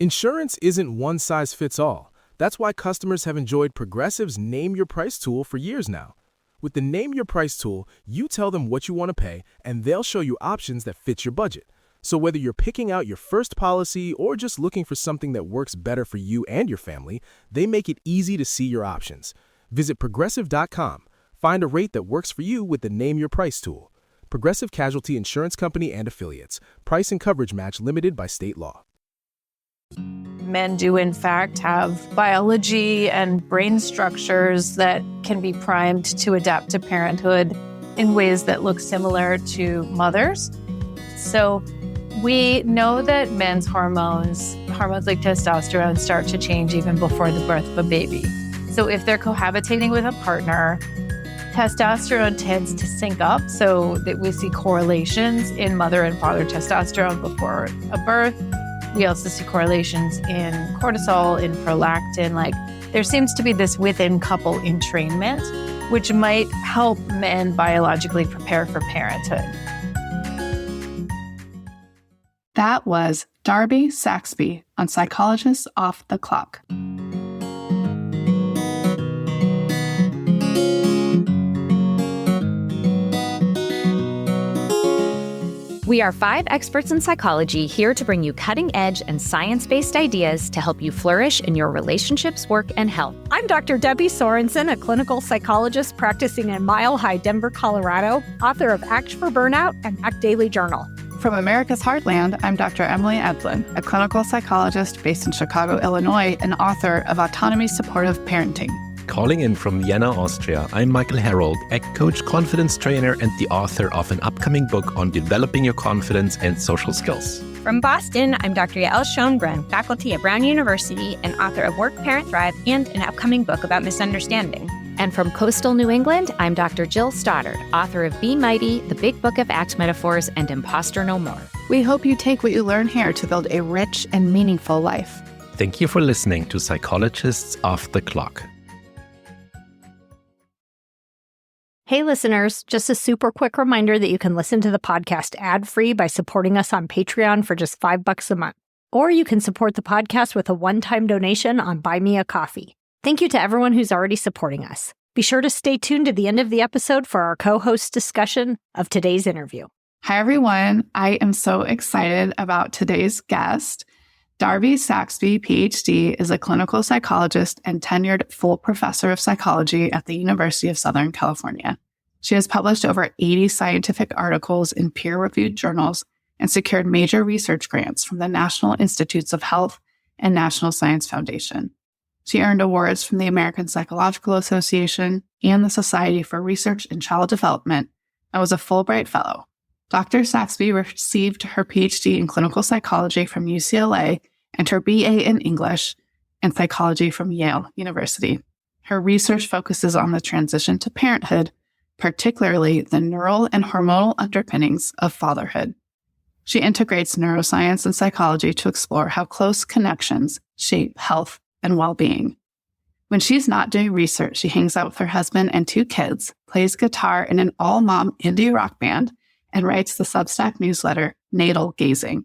Insurance isn't one size fits all. That's why customers have enjoyed Progressive's Name Your Price tool for years now. With the Name Your Price tool, you tell them what you want to pay, and they'll show you options that fit your budget. So whether you're picking out your first policy or just looking for something that works better for you and your family, they make it easy to see your options. Visit Progressive.com. Find a rate that works for you with the Name Your Price tool. Progressive Casualty Insurance Company and Affiliates. Price and coverage match limited by state law. Men do, in fact, have biology and brain structures that can be primed to adapt to parenthood in ways that look similar to mothers. So we know that men's hormones like testosterone, start to change even before the birth of a baby. So if they're cohabitating with a partner, testosterone tends to sync up so that we see correlations in mother and father testosterone before a birth. We also see correlations in cortisol, in prolactin. Like, there seems to be this within couple entrainment, which might help men biologically prepare for parenthood. That was Darby Saxbe on Psychologists Off the Clock. We are 5 experts in psychology here to bring you cutting-edge and science-based ideas to help you flourish in your relationships, work, and health. I'm Dr. Debbie Sorensen, a clinical psychologist practicing in Mile High, Denver, Colorado, author of Act for Burnout and Act Daily Journal. From America's Heartland, I'm Dr. Emily Edlin, a clinical psychologist based in Chicago, Illinois, and author of Autonomy Supportive Parenting. Calling in from Vienna, Austria, I'm Michael Herold, ACT coach, confidence trainer, and the author of an upcoming book on developing your confidence and social skills. From Boston, I'm Dr. Yael Schoenbrunn, faculty at Brown University and author of Work, Parent, Thrive, and an upcoming book about misunderstanding. And from coastal New England, I'm Dr. Jill Stoddard, author of Be Mighty, The Big Book of ACT Metaphors, and Imposter No More. We hope you take what you learn here to build a rich and meaningful life. Thank you for listening to Psychologists Off the Clock. Hey listeners, just a super quick reminder that you can listen to the podcast ad-free by supporting us on Patreon for just $5 a month. Or you can support the podcast with a one-time donation on Buy Me a Coffee. Thank you to everyone who's already supporting us. Be sure to stay tuned to the end of the episode for our co-host discussion of today's interview. Hi, everyone. I am so excited about today's guest. Darby Saxbe, PhD, is a clinical psychologist and tenured full professor of psychology at the University of Southern California. She has published over 80 scientific articles in peer-reviewed journals and secured major research grants from the National Institutes of Health and National Science Foundation. She earned awards from the American Psychological Association and the Society for Research in Child Development and was a Fulbright Fellow. Dr. Saxbe received her PhD in clinical psychology from UCLA and her BA in English and psychology from Yale University. Her research focuses on the transition to parenthood, particularly the neural and hormonal underpinnings of fatherhood. She integrates neuroscience and psychology to explore how close connections shape health and well-being. When she's not doing research, she hangs out with her husband and 2 kids, plays guitar in an all-mom indie rock band, and writes the Substack newsletter, Natal Gazing.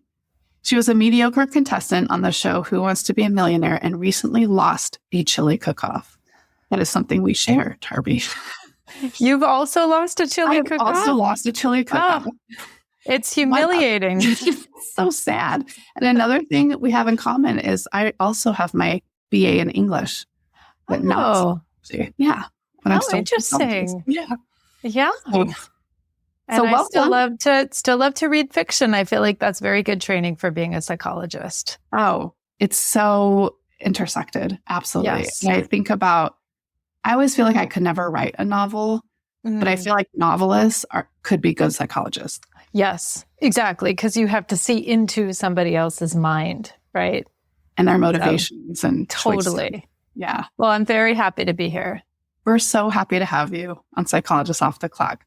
She was a mediocre contestant on the show Who Wants to Be a Millionaire and recently lost a chili cook-off. That is something we share, Darby. You've also lost a chili cook-off? I've also lost a chili cook-off. Oh, it's humiliating. It's so sad. And another thing that we have in common is I also have my BA in English. But not yeah. But I'm still interesting. Yeah. Yeah. And So I still love to read fiction. I feel like that's very good training for being a psychologist. Oh, it's so intersected. Absolutely. Yes. And I always feel like I could never write a novel, but I feel like novelists could be good psychologists. Yes, exactly. Because you have to see into somebody else's mind, right? And their motivations and totally. choices. Yeah. Well, I'm very happy to be here. We're so happy to have you on Psychologists Off the Clock.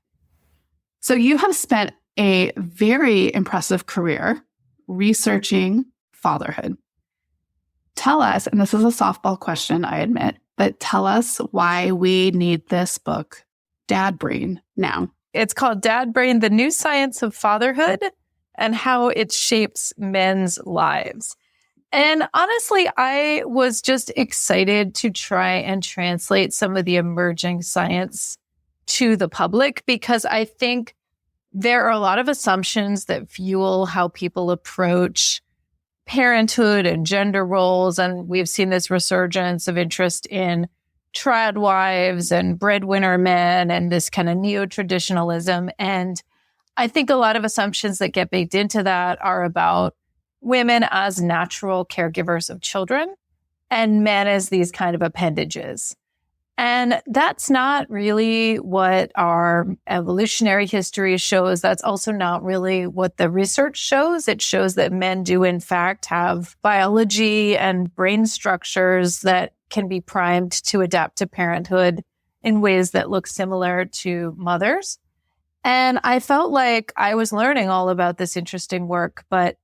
So you have spent a very impressive career researching fatherhood. Tell us, and this is a softball question, I admit, but tell us why we need this book, Dad Brain, now. It's called Dad Brain, The New Science of Fatherhood and How It Shapes Men's Lives. And honestly, I was just excited to try and translate some of the emerging science to the public because I think there are a lot of assumptions that fuel how people approach parenthood and gender roles. And we've seen this resurgence of interest in trad wives and breadwinner men and this kind of neo-traditionalism. And I think a lot of assumptions that get baked into that are about women as natural caregivers of children and men as these kind of appendages. And that's not really what our evolutionary history shows. That's also not really what the research shows. It shows that men do, in fact, have biology and brain structures that can be primed to adapt to parenthood in ways that look similar to mothers. And I felt like I was learning all about this interesting work, but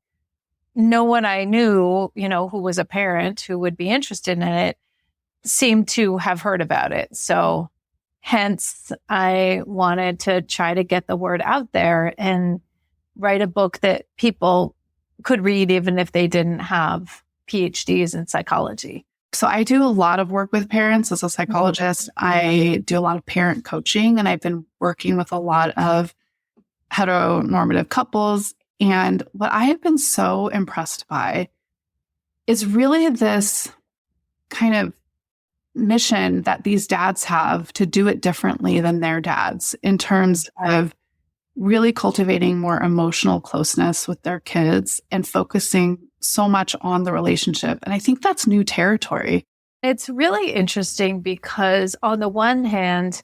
no one I knew, who was a parent who would be interested in it seemed to have heard about it. So hence I wanted to try to get the word out there and write a book that people could read even if they didn't have PhDs in psychology. So I do a lot of work with parents as a psychologist. I do a lot of parent coaching, and I've been working with a lot of heteronormative couples. And what I have been so impressed by is really this kind of mission that these dads have to do it differently than their dads in terms of really cultivating more emotional closeness with their kids and focusing so much on the relationship. And I think that's new territory. It's really interesting because on the one hand,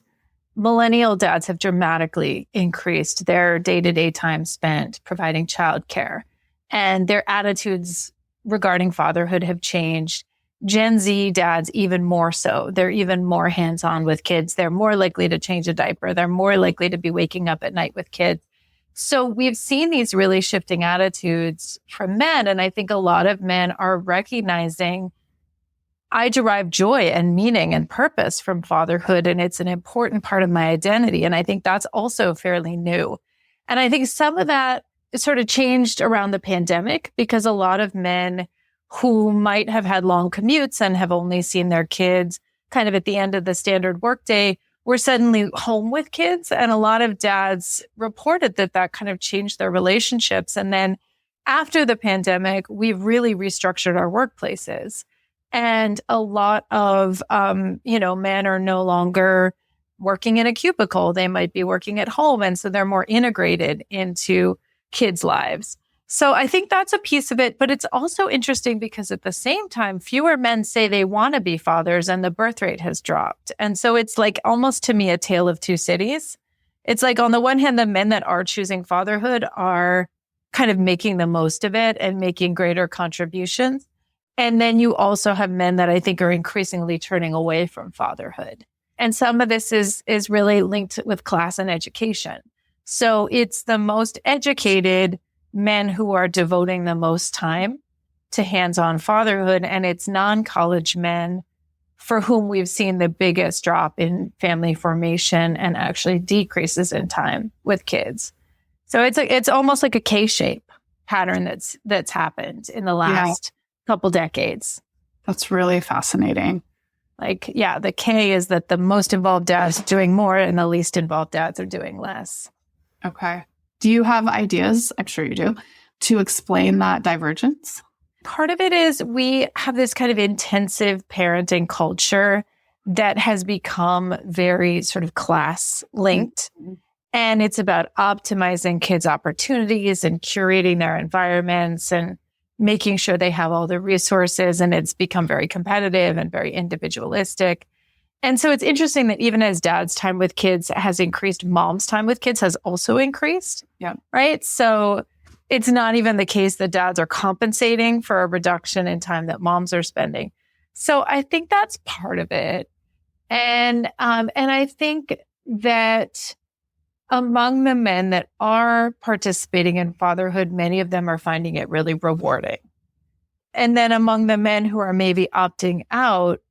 millennial dads have dramatically increased their day-to-day time spent providing childcare, and their attitudes regarding fatherhood have changed. Gen Z dads even more so. They're even more hands-on with kids. They're more likely to change a diaper. They're more likely to be waking up at night with kids. So we've seen these really shifting attitudes from men, and I think a lot of men are recognizing I derive joy and meaning and purpose from fatherhood, and it's an important part of my identity. And I think that's also fairly new. And I think some of that sort of changed around the pandemic because a lot of men who might have had long commutes and have only seen their kids kind of at the end of the standard workday were suddenly home with kids. And a lot of dads reported that kind of changed their relationships. And then after the pandemic, we've really restructured our workplaces. And a lot of, men are no longer working in a cubicle. They might be working at home. And so they're more integrated into kids' lives. So I think that's a piece of it. But it's also interesting because at the same time, fewer men say they want to be fathers and the birth rate has dropped. And so it's like almost to me a tale of two cities. It's like on the one hand, the men that are choosing fatherhood are kind of making the most of it and making greater contributions. And then you also have men that I think are increasingly turning away from fatherhood. And some of this is really linked with class and education. So it's the most educated men who are devoting the most time to hands-on fatherhood. And it's non-college men for whom we've seen the biggest drop in family formation and actually decreases in time with kids. So it's almost like a K-shape pattern that's happened in the last couple decades. That's really fascinating. The K is that the most involved dads are doing more and the least involved dads are doing less. Okay. Do you have ideas, I'm sure you do, to explain that divergence? Part of it is we have this kind of intensive parenting culture that has become very sort of class linked. Mm-hmm. And it's about optimizing kids' opportunities and curating their environments and making sure they have all the resources. And it's become very competitive and very individualistic. And so it's interesting that even as dad's time with kids has increased, mom's time with kids has also increased. Yeah. Right. So it's not even the case that dads are compensating for a reduction in time that moms are spending. So I think that's part of it. And I think that among the men that are participating in fatherhood, many of them are finding it really rewarding. And then among the men who are maybe opting out,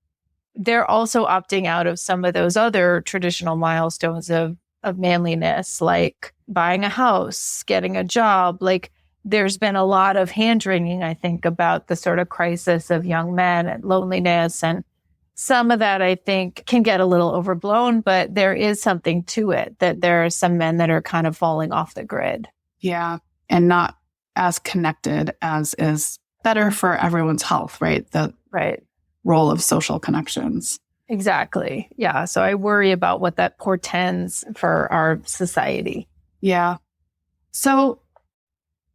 they're also opting out of some of those other traditional milestones of manliness, like buying a house, getting a job, like there's been a lot of hand-wringing, I think, about the sort of crisis of young men and loneliness. And some of that, I think, can get a little overblown, but there is something to it, that there are some men that are kind of falling off the grid. Yeah. And not as connected as is better for everyone's health, right? The role of social connections. Exactly. Yeah. So I worry about what that portends for our society. Yeah. So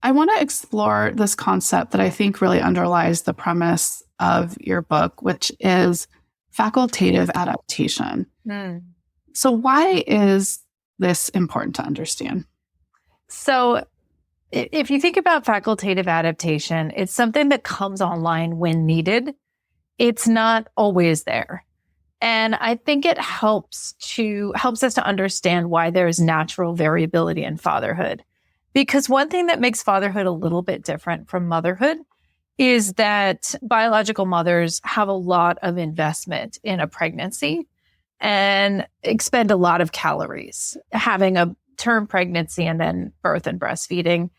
I want to explore this concept that I think really underlies the premise of your book, which is facultative adaptation. So why is this important to understand? So if you think about facultative adaptation, it's something that comes online when needed. It's not always there. And I think it helps us to understand why there is natural variability in fatherhood. Because one thing that makes fatherhood a little bit different from motherhood is that biological mothers have a lot of investment in a pregnancy and expend a lot of calories having a term pregnancy and then birth and breastfeeding.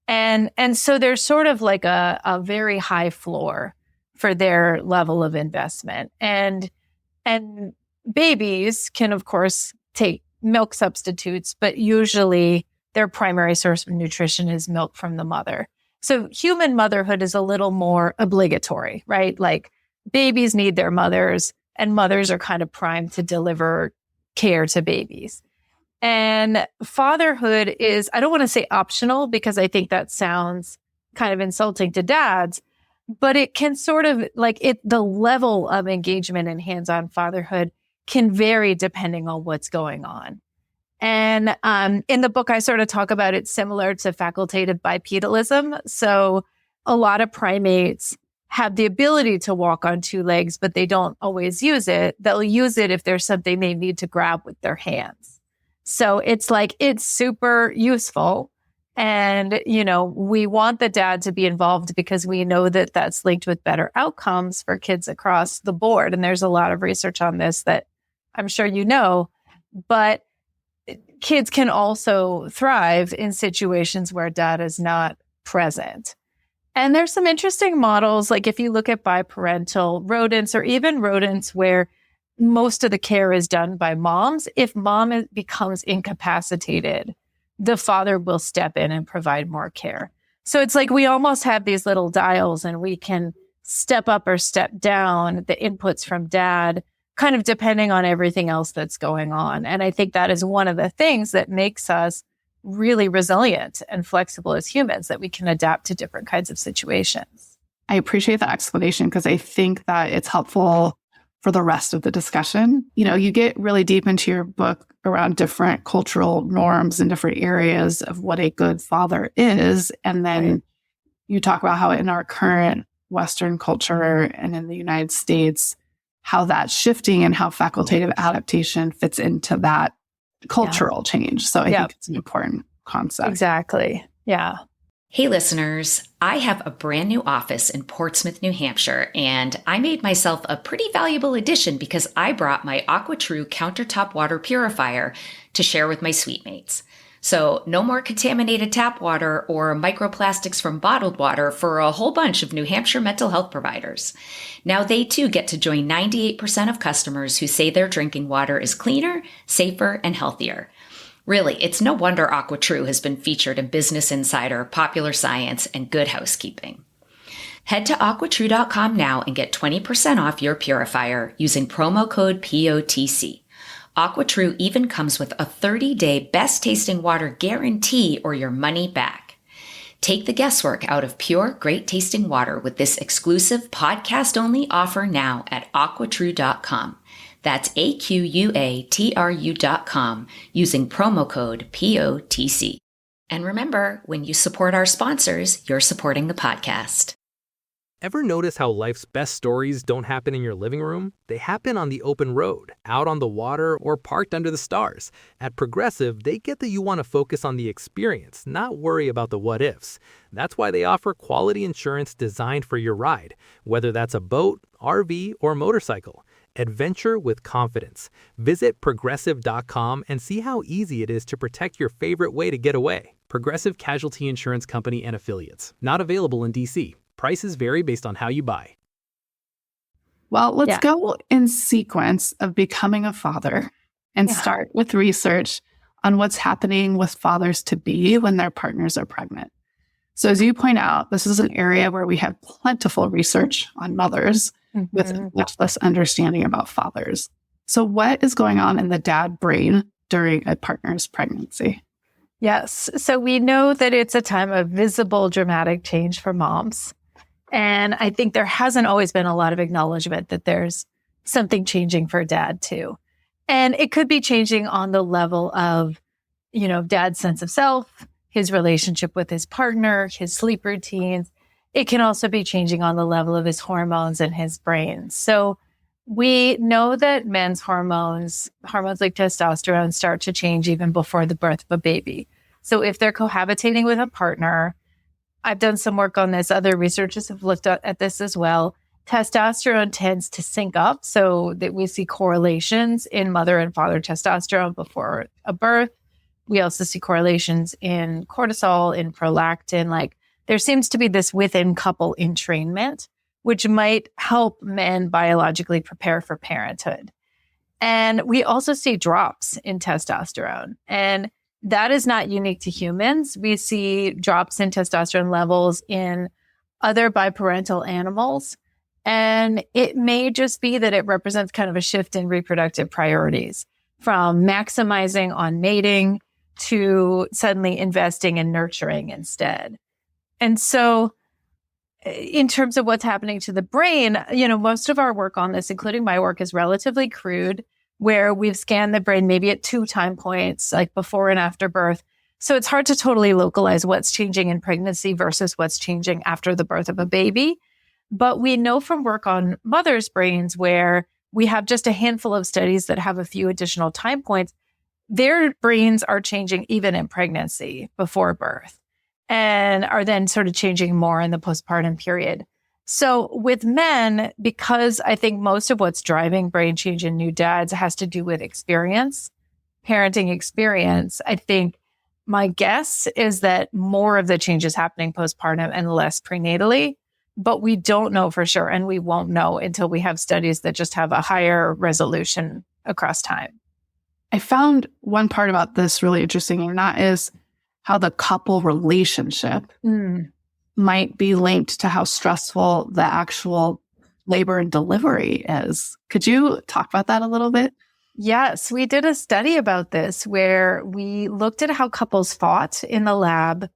And so there's sort of like a very high floor for their level of investment. And babies can, of course, take milk substitutes, but usually their primary source of nutrition is milk from the mother. So human motherhood is a little more obligatory, right? Like babies need their mothers, and mothers are kind of primed to deliver care to babies. And fatherhood is, I don't want to say optional because I think that sounds kind of insulting to dads, but it can sort of the level of engagement in hands-on fatherhood can vary depending on what's going on. And in the book, I sort of talk about it similar to facultative bipedalism. So a lot of primates have the ability to walk on two legs, but they don't always use it. They'll use it if there's something they need to grab with their hands. So it's super useful. And, we want the dad to be involved because we know that that's linked with better outcomes for kids across the board. And there's a lot of research on this that I'm sure you know, but kids can also thrive in situations where dad is not present. And there's some interesting models, like if you look at biparental rodents or even rodents where most of the care is done by moms, if mom becomes incapacitated, the father will step in and provide more care. So it's like we almost have these little dials and we can step up or step down the inputs from dad, kind of depending on everything else that's going on. And I think that is one of the things that makes us really resilient and flexible as humans, that we can adapt to different kinds of situations. I appreciate that explanation because I think that it's helpful for the rest of the discussion. You get really deep into your book around different cultural norms in different areas of what a good father is. And then you talk about how in our current Western culture and in the United States, how that's shifting and how facultative adaptation fits into that cultural change. So I think it's an important concept. Exactly. Yeah. Hey, listeners, I have a brand new office in Portsmouth, New Hampshire, and I made myself a pretty valuable addition because I brought my AquaTrue countertop water purifier to share with my suite mates. So no more contaminated tap water or microplastics from bottled water for a whole bunch of New Hampshire mental health providers. Now they too get to join 98% of customers who say their drinking water is cleaner, safer, and healthier. Really, it's no wonder AquaTrue has been featured in Business Insider, Popular Science, and Good Housekeeping. Head to aquatrue.com now and get 20% off your purifier using promo code POTC. AquaTrue even comes with a 30-day best-tasting water guarantee or your money back. Take the guesswork out of pure, great-tasting water with this exclusive podcast-only offer now at aquatrue.com. That's AQUATRU.com using promo code POTC. And remember, when you support our sponsors, you're supporting the podcast. Ever notice how life's best stories don't happen in your living room? They happen on the open road, out on the water, or parked under the stars. At Progressive, they get that you want to focus on the experience, not worry about the what-ifs. That's why they offer quality insurance designed for your ride, whether that's a boat, RV, or motorcycle. Adventure with confidence. Visit Progressive.com and see how easy it is to protect your favorite way to get away. Progressive Casualty Insurance Company and Affiliates. Not available in D.C. Prices vary based on how you buy. Well, let's go in sequence of becoming a father and start with research on what's happening with fathers-to-be when their partners are pregnant. So as you point out, this is an area where we have plentiful research on mothers with much less understanding about fathers. So what is going on in the dad brain during a partner's pregnancy? Yes. So we know that it's a time of visible dramatic change for moms. And I think there hasn't always been a lot of acknowledgement that there's something changing for dad too. And it could be changing on the level of, dad's sense of self, his relationship with his partner, his sleep routines. It can also be changing on the level of his hormones and his brain. So we know that men's hormones like testosterone, start to change even before the birth of a baby. So if they're cohabitating with a partner, I've done some work on this. Other researchers have looked at this as well. Testosterone tends to sync up so that we see correlations in mother and father testosterone before a birth. We also see correlations in cortisol, in prolactin. Like there seems to be this within couple entrainment, which might help men biologically prepare for parenthood. And we also see drops in testosterone. And that is not unique to humans. We see drops in testosterone levels in other biparental animals. And it may just be that it represents kind of a shift in reproductive priorities from maximizing on mating to suddenly investing in nurturing instead. And so in terms of what's happening to the brain, most of our work on this, including my work, is relatively crude, where we've scanned the brain maybe at 2 time points, like before and after birth. So it's hard to totally localize what's changing in pregnancy versus what's changing after the birth of a baby. But we know from work on mothers' brains where we have just a handful of studies that have a few additional time points, their brains are changing even in pregnancy before birth and are then sort of changing more in the postpartum period. So with men, because I think most of what's driving brain change in new dads has to do with experience, parenting experience, I think my guess is that more of the change is happening postpartum and less prenatally, but we don't know for sure. And we won't know until we have studies that just have a higher resolution across time. I found one part about this really interesting, and that is how the couple relationship might be linked to how stressful the actual labor and delivery is. Could you talk about that a little bit? Yes, we did a study about this where we looked at how couples fought in the lab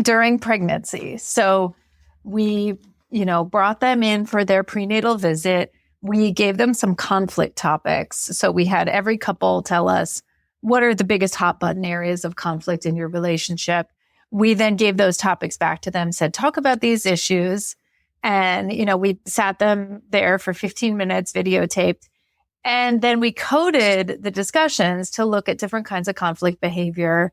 during pregnancy. So we, brought them in for their prenatal visit. We gave them some conflict topics. So we had every couple tell us, what are the biggest hot button areas of conflict in your relationship? We then gave those topics back to them, said, talk about these issues. And, we sat them there for 15 minutes, videotaped. And then we coded the discussions to look at different kinds of conflict behavior,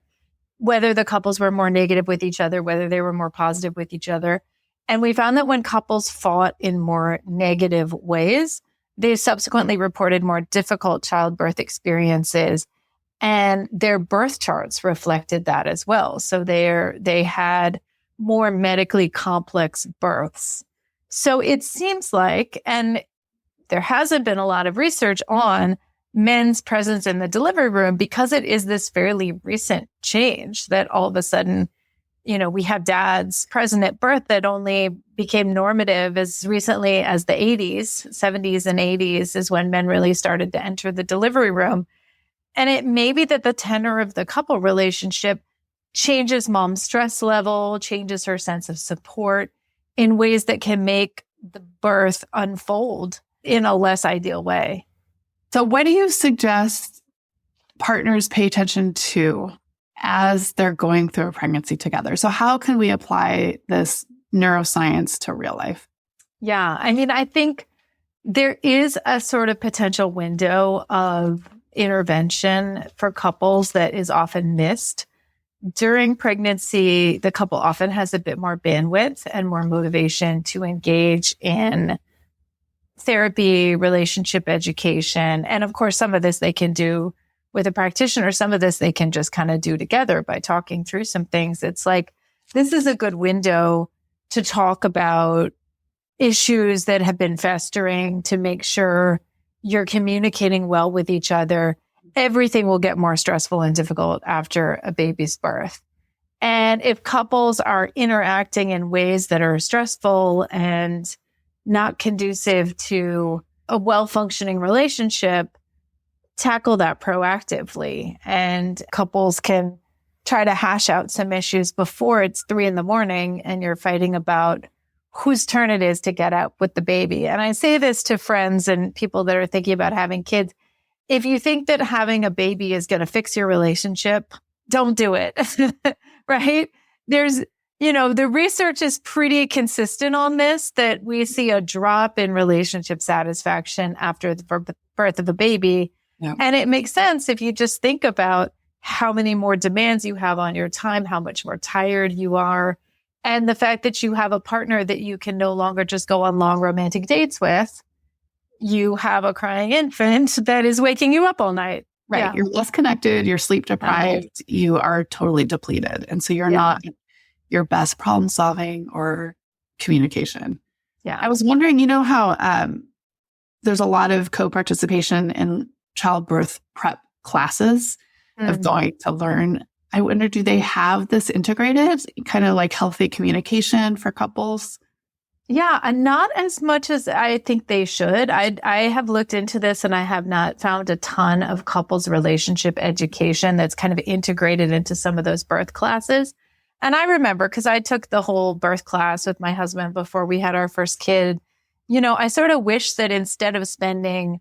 whether the couples were more negative with each other, whether they were more positive with each other. And we found that when couples fought in more negative ways, they subsequently reported more difficult childbirth experiences, and their birth charts reflected that as well. So they had more medically complex births. So it seems like, and there hasn't been a lot of research on men's presence in the delivery room because it is this fairly recent change that all of a sudden, we have dads present at birth that only became normative as recently as the 80s, 70s and 80s is when men really started to enter the delivery room. And it may be that the tenor of the couple relationship changes mom's stress level, changes her sense of support in ways that can make the birth unfold in a less ideal way. So what do you suggest partners pay attention to as they're going through a pregnancy together? So how can we apply this neuroscience to real life? Yeah, I think there is a sort of potential window of intervention for couples that is often missed. During pregnancy, the couple often has a bit more bandwidth and more motivation to engage in therapy, relationship education. And of course, some of this they can do with a practitioner, some of this they can just kind of do together by talking through some things. It's like, this is a good window to talk about issues that have been festering, to make sure you're communicating well with each other. Everything will get more stressful and difficult after a baby's birth. And if couples are interacting in ways that are stressful and not conducive to a well-functioning relationship, tackle that proactively. And couples can try to hash out some issues before it's 3 a.m. and you're fighting about whose turn it is to get up with the baby. And I say this to friends and people that are thinking about having kids. If you think that having a baby is going to fix your relationship, don't do it. Right? There's, the research is pretty consistent on this, that we see a drop in relationship satisfaction after the birth of a baby. Yeah. And it makes sense if you just think about how many more demands you have on your time, how much more tired you are, and the fact that you have a partner that you can no longer just go on long romantic dates with. You have a crying infant that is waking you up all night. Right. Yeah. You're less connected, you're sleep deprived, you are totally depleted. And so you're not your best problem solving or communication. Yeah. I was wondering, how there's a lot of co-participation in childbirth prep classes of going to learn. I wonder, do they have this integrated, kind of like healthy communication for couples? Yeah, and not as much as I think they should. I have looked into this and I have not found a ton of couples relationship education that's kind of integrated into some of those birth classes. And I remember, because I took the whole birth class with my husband before we had our first kid, I sort of wish that instead of spending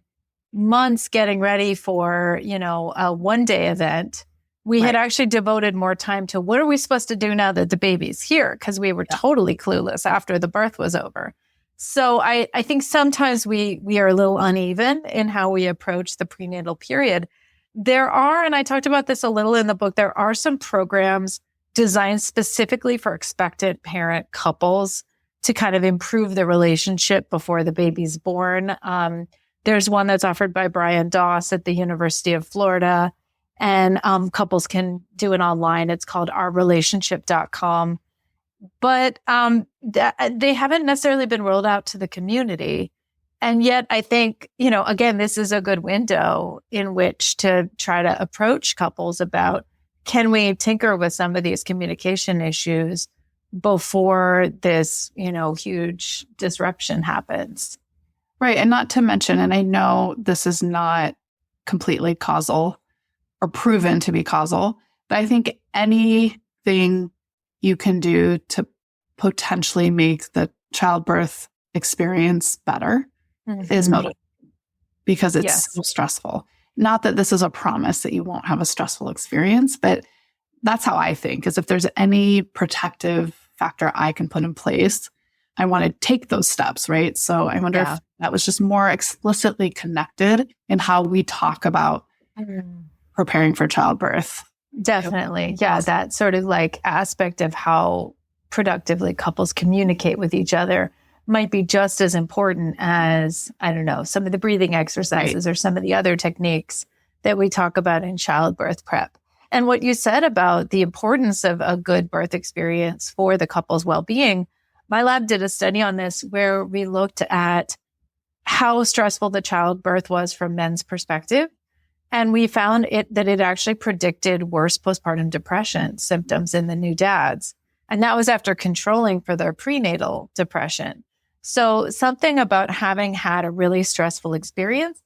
months getting ready for, a one-day event, we had actually devoted more time to what are we supposed to do now that the baby's here? Because we were totally clueless after the birth was over. So I think sometimes we are a little uneven in how we approach the prenatal period. There are, and I talked about this a little in the book, there are some programs designed specifically for expectant parent couples to kind of improve the relationship before the baby's born. There's one that's offered by Brian Doss at the University of Florida. And couples can do it online. It's called ourrelationship.com. But they haven't necessarily been rolled out to the community. And yet I think, again, this is a good window in which to try to approach couples about, can we tinker with some of these communication issues before this, huge disruption happens? Right. And not to mention, and I know this is not completely causal or proven to be causal, but I think anything you can do to potentially make the childbirth experience better is motivating, because it's so stressful. Not that this is a promise that you won't have a stressful experience, but that's how I think, is if there's any protective factor I can put in place, I want to take those steps, right? So I wonder if that was just more explicitly connected in how we talk about preparing for childbirth. Definitely. Yeah. That sort of like aspect of how productively couples communicate with each other might be just as important as, I don't know, some of the breathing exercises or some of the other techniques that we talk about in childbirth prep. And what you said about the importance of a good birth experience for the couple's well-being, my lab did a study on this where we looked at how stressful the childbirth was from men's perspective. And we found that it actually predicted worse postpartum depression symptoms in the new dads. And that was after controlling for their prenatal depression. So something about having had a really stressful experience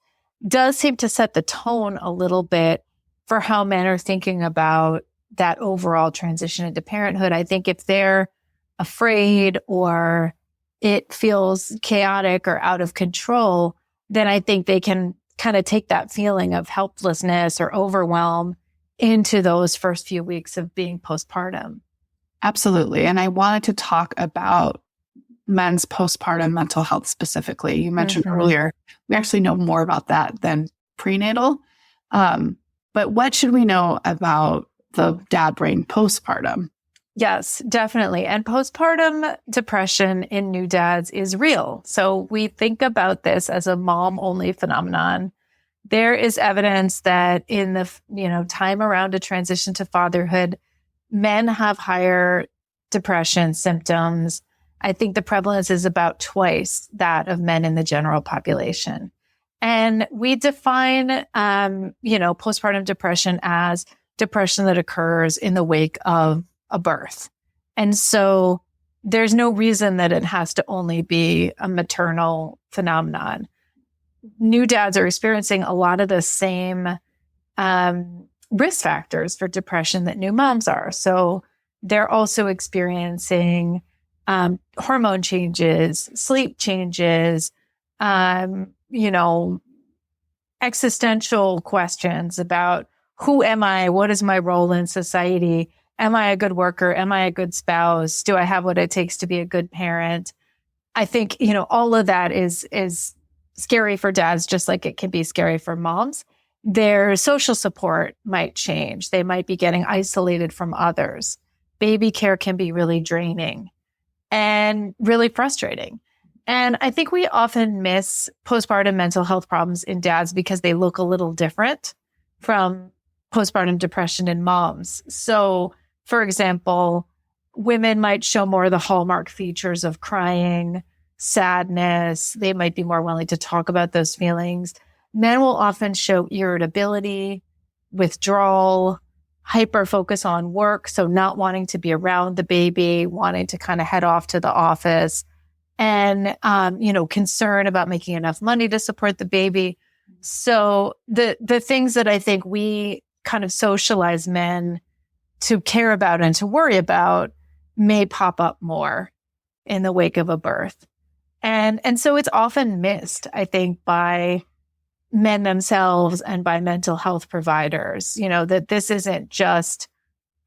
does seem to set the tone a little bit for how men are thinking about that overall transition into parenthood. I think if they're afraid or it feels chaotic or out of control, then I think they can kind of take that feeling of helplessness or overwhelm into those first few weeks of being postpartum. Absolutely. And I wanted to talk about men's postpartum mental health specifically. You mentioned earlier, we actually know more about that than prenatal. But what should we know about the dad brain postpartum? Yes, definitely. And postpartum depression in new dads is real. So we think about this as a mom-only phenomenon. there is evidence that in the, time around a transition to fatherhood, men have higher depression symptoms. I think the prevalence is about twice that of men in the general population. And we define, postpartum depression as depression that occurs in the wake of a birth. And so there's no reason that it has to only be a maternal phenomenon. New dads are experiencing a lot of the same risk factors for depression that new moms are. So they're also experiencing hormone changes, sleep changes, existential questions about who am I? What is my role in society? Am I a good worker? Am I a good spouse? Do I have what it takes to be a good parent? I think, all of that is scary for dads, just like it can be scary for moms. Their social support might change. They might be getting isolated from others. Baby care can be really draining and really frustrating. And I think we often miss postpartum mental health problems in dads because they look a little different from postpartum depression in moms. So, for example, women might show more of the hallmark features of crying, sadness. They might be more willing to talk about those feelings. Men will often show irritability, withdrawal, hyper focus on work. So not wanting to be around the baby, wanting to kind of head off to the office, and, concern about making enough money to support the baby. So the things that I think we kind of socialize men to care about and to worry about may pop up more in the wake of a birth. And so it's often missed, I think, by men themselves and by mental health providers, that this isn't just,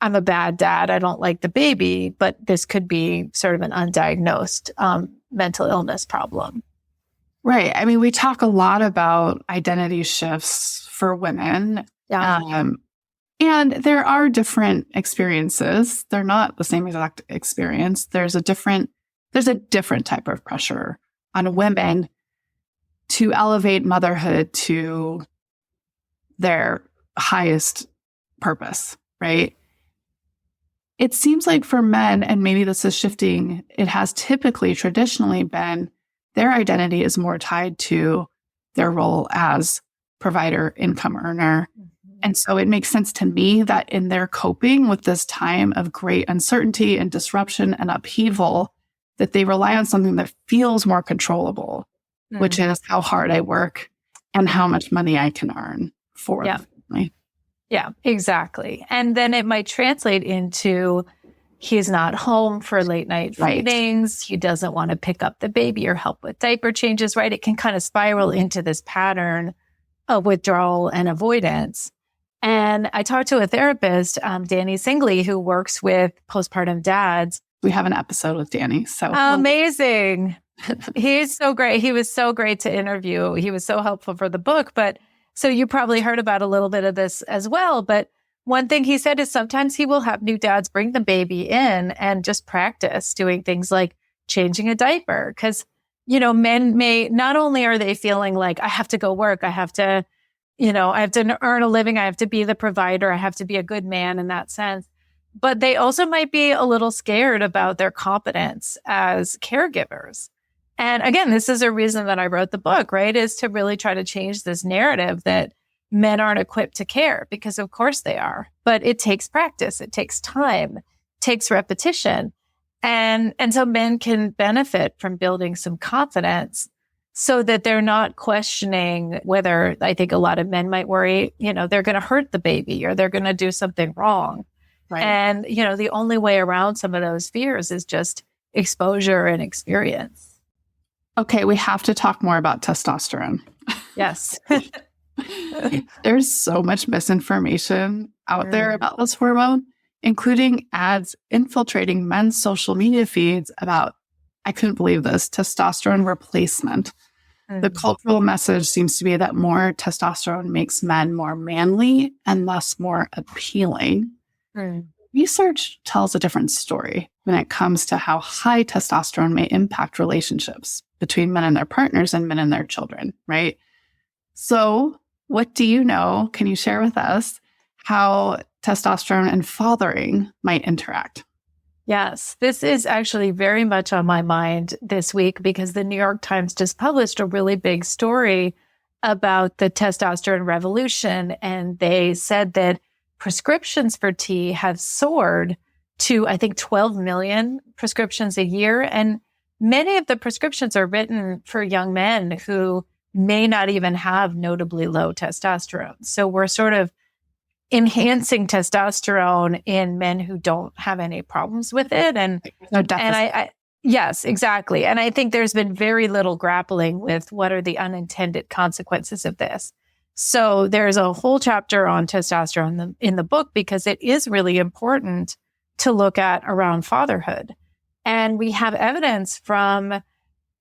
I'm a bad dad, I don't like the baby, but this could be sort of an undiagnosed mental illness problem. Right. I mean, we talk a lot about identity shifts for women. Yeah. And there are different experiences. They're not the same exact experience. There's a different type of pressure on women to elevate motherhood to their highest purpose, right? It seems like for men, and maybe this is shifting, it has traditionally been their identity is more tied to their role as provider, income earner. And so it makes sense to me that in their coping with this time of great uncertainty and disruption and upheaval, that they rely on something that feels more controllable, which is how hard I work and how much money I can earn for the family. Yeah, exactly. And then it might translate into he's not home for late night feedings. He doesn't want to pick up the baby or help with diaper changes, right? It can kind of spiral into this pattern of withdrawal and avoidance. And I talked to a therapist, Danny Singley, who works with postpartum dads. We have an episode with Danny. So amazing. He's so great. He was so great to interview. He was so helpful for the book. But so you probably heard about a little bit of this as well. But one thing he said is sometimes he will have new dads bring the baby in and just practice doing things like changing a diaper. Because, men may, not only are they feeling like I have to go work, I have to earn a living, I have to be the provider, I have to be a good man in that sense. But they also might be a little scared about their competence as caregivers. And again, this is a reason that I wrote the book, right? Is to really try to change this narrative that men aren't equipped to care, because of course they are. But it takes practice, it takes time, it takes repetition. And so men can benefit from building some confidence so that they're not questioning whether, I think a lot of men might worry, they're going to hurt the baby or they're going to do something wrong. Right. And, the only way around some of those fears is just exposure and experience. Okay, we have to talk more about testosterone. Yes. There's so much misinformation out there about this hormone, including ads infiltrating men's social media feeds about, I couldn't believe this, testosterone replacement. The cultural message seems to be that more testosterone makes men more manly and thus more appealing. Research tells a different story when it comes to how high testosterone may impact relationships between men and their partners and men and their children, right? So what do you know? Can you share with us how testosterone and fathering might interact? Yes, this is actually very much on my mind this week because the New York Times just published a really big story about the testosterone revolution. And they said that prescriptions for T have soared to, I think, 12 million prescriptions a year. And many of the prescriptions are written for young men who may not even have notably low testosterone. So we're sort of enhancing testosterone in men who don't have any problems with it. And I yes, exactly. And I think there's been very little grappling with what are the unintended consequences of this. So there's a whole chapter on testosterone in the book because it is really important to look at around fatherhood. And we have evidence from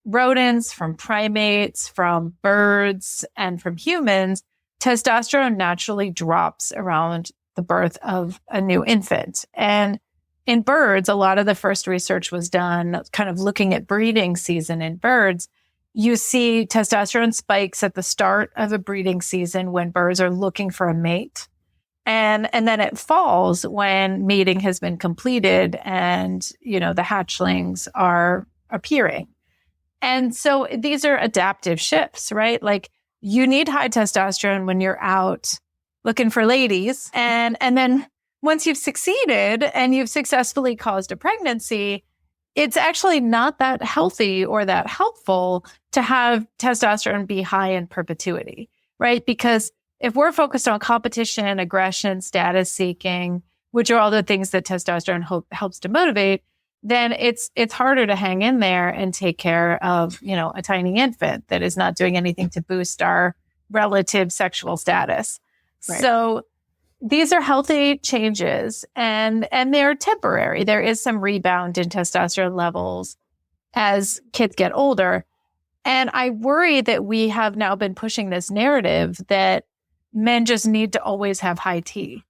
rodents, from primates, from birds, and from humans. Testosterone naturally drops around the birth of a new infant. And in birds, a lot of the first research was done kind of looking at breeding season in birds. You see testosterone spikes at the start of a breeding season when birds are looking for a mate. And then it falls when mating has been completed and, the hatchlings are appearing. And so these are adaptive shifts, right? Like, you need high testosterone when you're out looking for ladies. And then once you've succeeded and you've successfully caused a pregnancy, it's actually not that healthy or that helpful to have testosterone be high in perpetuity, right? Because if we're focused on competition, aggression, status seeking, which are all the things that testosterone helps to motivate, then it's harder to hang in there and take care of, a tiny infant that is not doing anything to boost our relative sexual status. Right. So these are healthy changes and they're temporary. There is some rebound in testosterone levels as kids get older. And I worry that we have now been pushing this narrative that men just need to always have high T.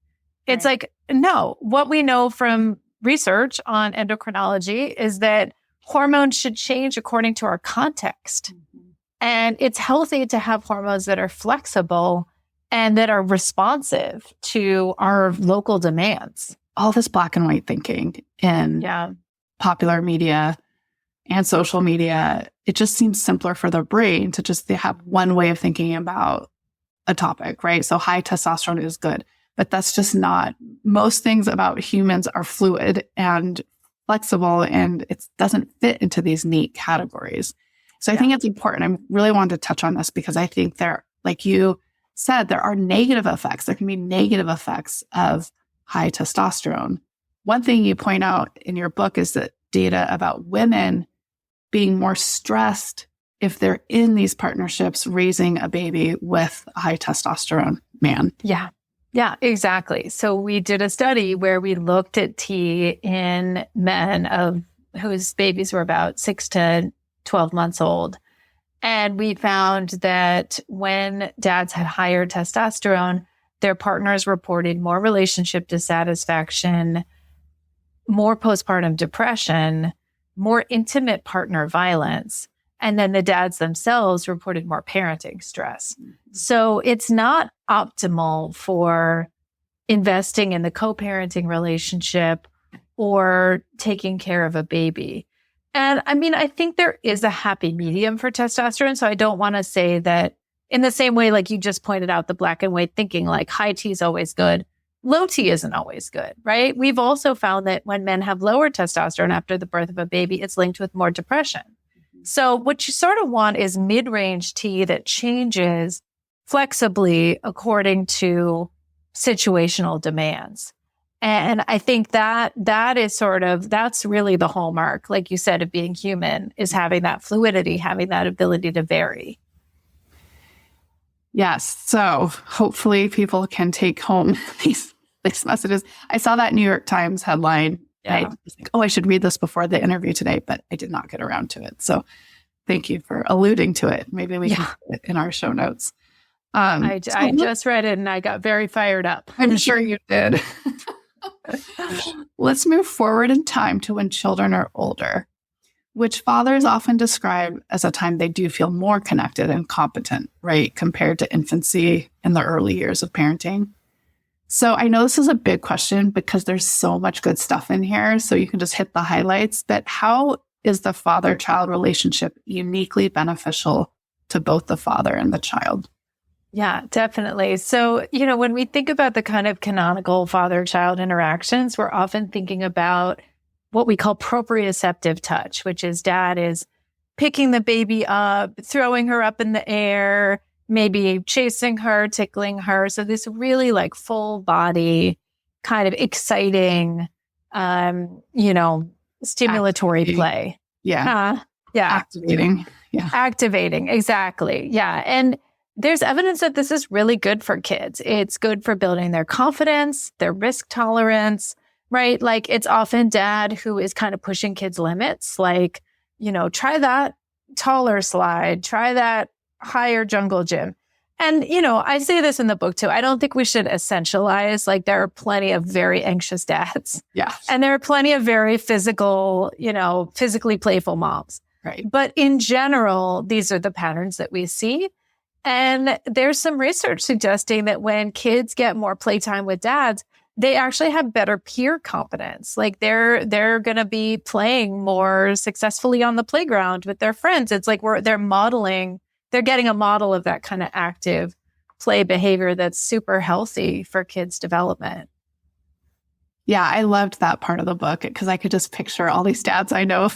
It's like, no, what we know from research on endocrinology is that hormones should change according to our context. Mm-hmm. And it's healthy to have hormones that are flexible and that are responsive to our local demands. All this black and white thinking in popular media and social media, it just seems simpler for the brain to just have one way of thinking about a topic, right? So high testosterone is good. But that's just not. Most things about humans are fluid and flexible, and it doesn't fit into these neat categories. So I think it's important. I really wanted to touch on this because I think there, like you said, there are negative effects. There can be negative effects of high testosterone. One thing you point out in your book is that data about women being more stressed if they're in these partnerships raising a baby with a high testosterone man. Yeah, exactly. So we did a study where we looked at T in men whose babies were about 6 to 12 months old. And we found that when dads had higher testosterone, their partners reported more relationship dissatisfaction, more postpartum depression, more intimate partner violence. And then the dads themselves reported more parenting stress. So it's not optimal for investing in the co-parenting relationship or taking care of a baby. And I mean, I think there is a happy medium for testosterone. So I don't want to say that in the same way, like you just pointed out, the black and white thinking, like high T is always good. Low T isn't always good, right? We've also found that when men have lower testosterone after the birth of a baby, it's linked with more depression. So what you sort of want is mid-range T that changes flexibly according to situational demands. And I think that that's really the hallmark, like you said, of being human, is having that fluidity, having that ability to vary. Yes. So hopefully people can take home these messages. I saw that New York Times headline. Yeah. I was like, I should read this before the interview today, but I did not get around to it. So thank you for alluding to it. Maybe we can put it in our show notes. I just read it and I got very fired up. I'm sure you did. Let's move forward in time to when children are older. which fathers often describe as a time they do feel more connected and competent, right, compared to infancy in the early years of parenting. So I know this is a big question because there's so much good stuff in here, so you can just hit the highlights, but how is the father-child relationship uniquely beneficial to both the father and the child? Yeah, definitely. So, when we think about the kind of canonical father-child interactions, we're often thinking about what we call proprioceptive touch, which is dad is picking the baby up, throwing her up in the air, maybe chasing her, tickling her. So this really like full body kind of exciting, stimulatory play. Yeah. Yeah. Activating. Yeah. Activating. Exactly. Yeah. And there's evidence that this is really good for kids. It's good for building their confidence, their risk tolerance, right? Like it's often dad who is kind of pushing kids' limits. Like, try that taller slide, try that higher jungle gym. And, I say this in the book too. I don't think we should essentialize. Like there are plenty of very anxious dads. Yeah. And there are plenty of very physical, physically playful moms. Right. But in general, these are the patterns that we see. And there's some research suggesting that when kids get more playtime with dads, they actually have better peer confidence. Like they're going to be playing more successfully on the playground with their friends. It's like they're getting a model of that kind of active play behavior that's super healthy for kids' development. Yeah, I loved that part of the book because I could just picture all these dads I know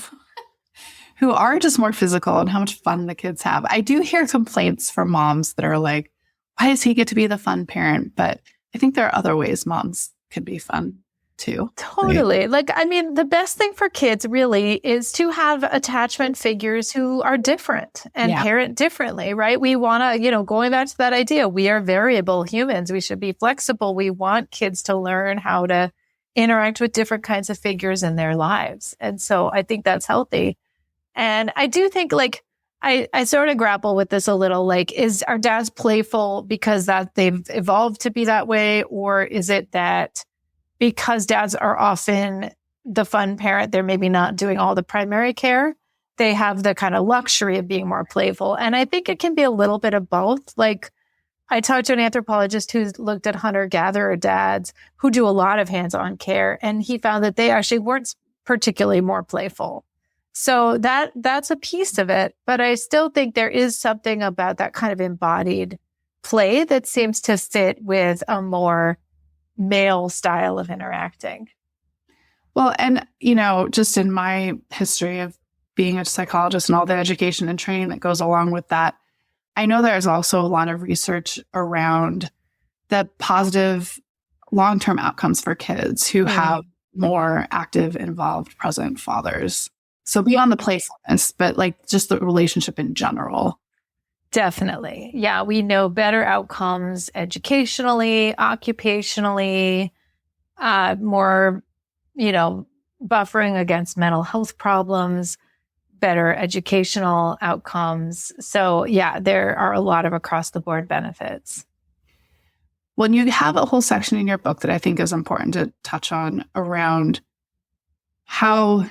who are just more physical and how much fun the kids have. I do hear complaints from moms that are like, why does he get to be the fun parent? But I think there are other ways moms can be fun too. Totally. Right? The best thing for kids really is to have attachment figures who are different and parent differently, right? We want to, going back to that idea, we are variable humans. We should be flexible. We want kids to learn how to interact with different kinds of figures in their lives. And so I think that's healthy. And I do think I sort of grapple with this a little, is our dads playful because that they've evolved to be that way? Or is it that because dads are often the fun parent, they're maybe not doing all the primary care, they have the kind of luxury of being more playful? And I think it can be a little bit of both. Like I talked to an anthropologist who's looked at hunter-gatherer dads who do a lot of hands-on care, and he found that they actually weren't particularly more playful. So that's a piece of it, but I still think there is something about that kind of embodied play that seems to fit with a more male style of interacting. Well, and, just in my history of being a psychologist and all the education and training that goes along with that, I know there's also a lot of research around the positive long-term outcomes for kids who have more active, involved, present fathers. So beyond the playfulness, but just the relationship in general. Definitely. Yeah, we know better outcomes educationally, occupationally, more, buffering against mental health problems, better educational outcomes. So yeah, there are a lot of across the board benefits. Well, you have a whole section in your book that I think is important to touch on around how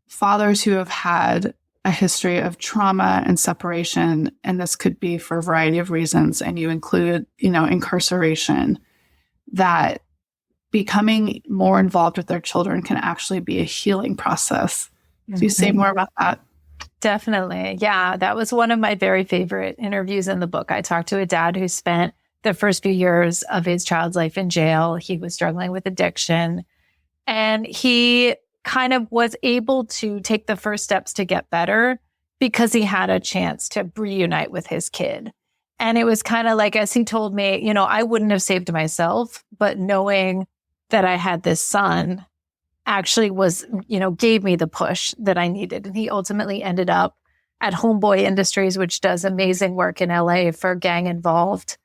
fathers who have had a history of trauma and separation, and this could be for a variety of reasons, and you include, incarceration, that becoming more involved with their children can actually be a healing process. Do you say more about that? Definitely. Yeah, that was one of my very favorite interviews in the book. I talked to a dad who spent the first few years of his child's life in jail. He was struggling with addiction, and he kind of was able to take the first steps to get better because he had a chance to reunite with his kid. And it was kind of like, as he told me, I wouldn't have saved myself, but knowing that I had this son actually was, gave me the push that I needed. And he ultimately ended up at Homeboy Industries, which does amazing work in LA for gang involved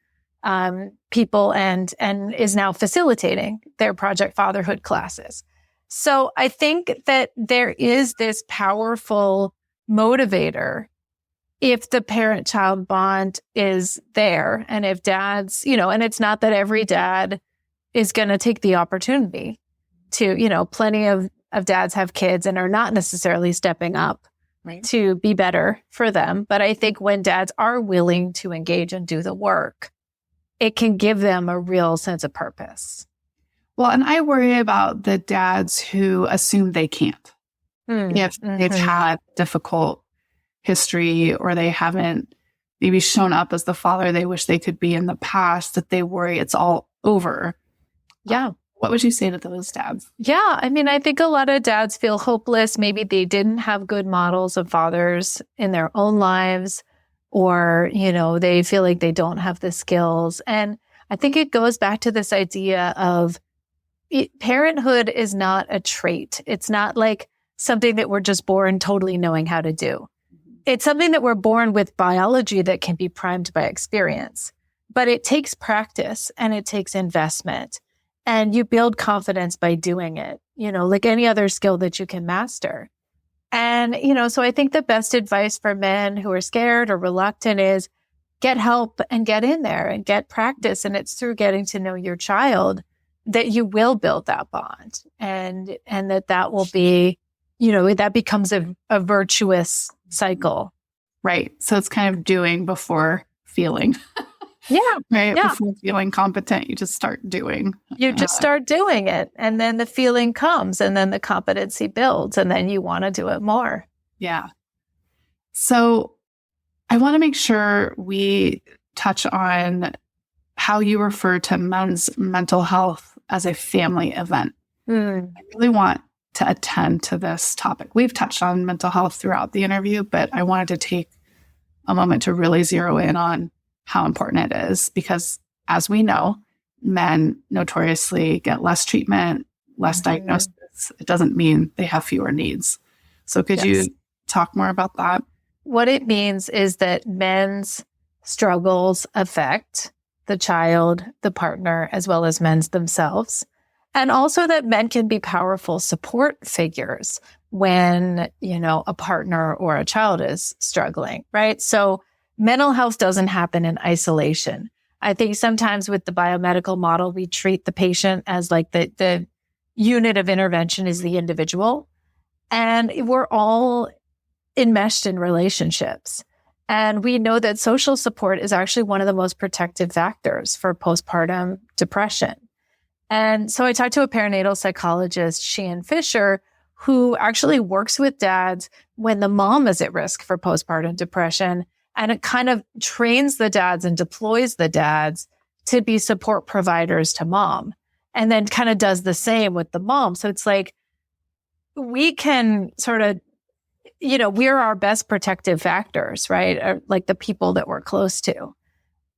people and is now facilitating their Project Fatherhood classes. So I think that there is this powerful motivator if the parent-child bond is there, and if dads, and it's not that every dad is going to take the opportunity to, plenty of dads have kids and are not necessarily stepping up to be better for them. But I think when dads are willing to engage and do the work, it can give them a real sense of purpose. Well, and I worry about the dads who assume they can't. If they've had difficult history or they haven't maybe shown up as the father they wish they could be in the past, that they worry it's all over. Yeah. What would you say to those dads? Yeah. I mean, I think a lot of dads feel hopeless. Maybe they didn't have good models of fathers in their own lives, or, they feel like they don't have the skills. And I think it goes back to this idea of parenthood is not a trait. It's not like something that we're just born totally knowing how to do. It's something that we're born with biology that can be primed by experience. But it takes practice and it takes investment. And you build confidence by doing it, like any other skill that you can master. And, so I think the best advice for men who are scared or reluctant is get help and get in there and get practice. And it's through getting to know your child that you will build that bond, and that will be, that becomes a virtuous cycle. Right. So it's kind of doing before feeling. Yeah. Right. Yeah. Before feeling competent, you just start doing. You just start doing it. And then the feeling comes, and then the competency builds, and then you want to do it more. Yeah. So I want to make sure we touch on how you refer to men's mental health as a family event. I really want to attend to this topic. We've touched on mental health throughout the interview, but I wanted to take a moment to really zero in on how important it is, because as we know, men notoriously get less treatment, less diagnosis. It doesn't mean they have fewer needs. So could you talk more about that? What it means is that men's struggles affect the child, the partner, as well as men's themselves. And also that men can be powerful support figures when, a partner or a child is struggling, right? So mental health doesn't happen in isolation. I think sometimes with the biomedical model, we treat the patient as like the unit of intervention is the individual. And we're all enmeshed in relationships. And we know that social support is actually one of the most protective factors for postpartum depression. And so I talked to a perinatal psychologist, Sheehan Fisher, who actually works with dads when the mom is at risk for postpartum depression. And it kind of trains the dads and deploys the dads to be support providers to mom, and then kind of does the same with the mom. So it's like we can sort of, we're our best protective factors, right? Like the people that we're close to.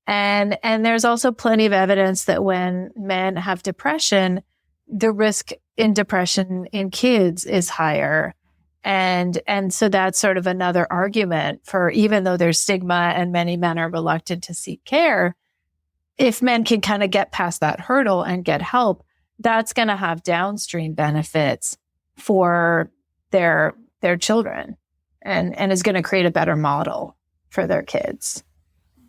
And there's also plenty of evidence that when men have depression, the risk in depression in kids is higher. And so that's sort of another argument for, even though there's stigma and many men are reluctant to seek care, if men can kind of get past that hurdle and get help, that's going to have downstream benefits for their children and is going to create a better model for their kids.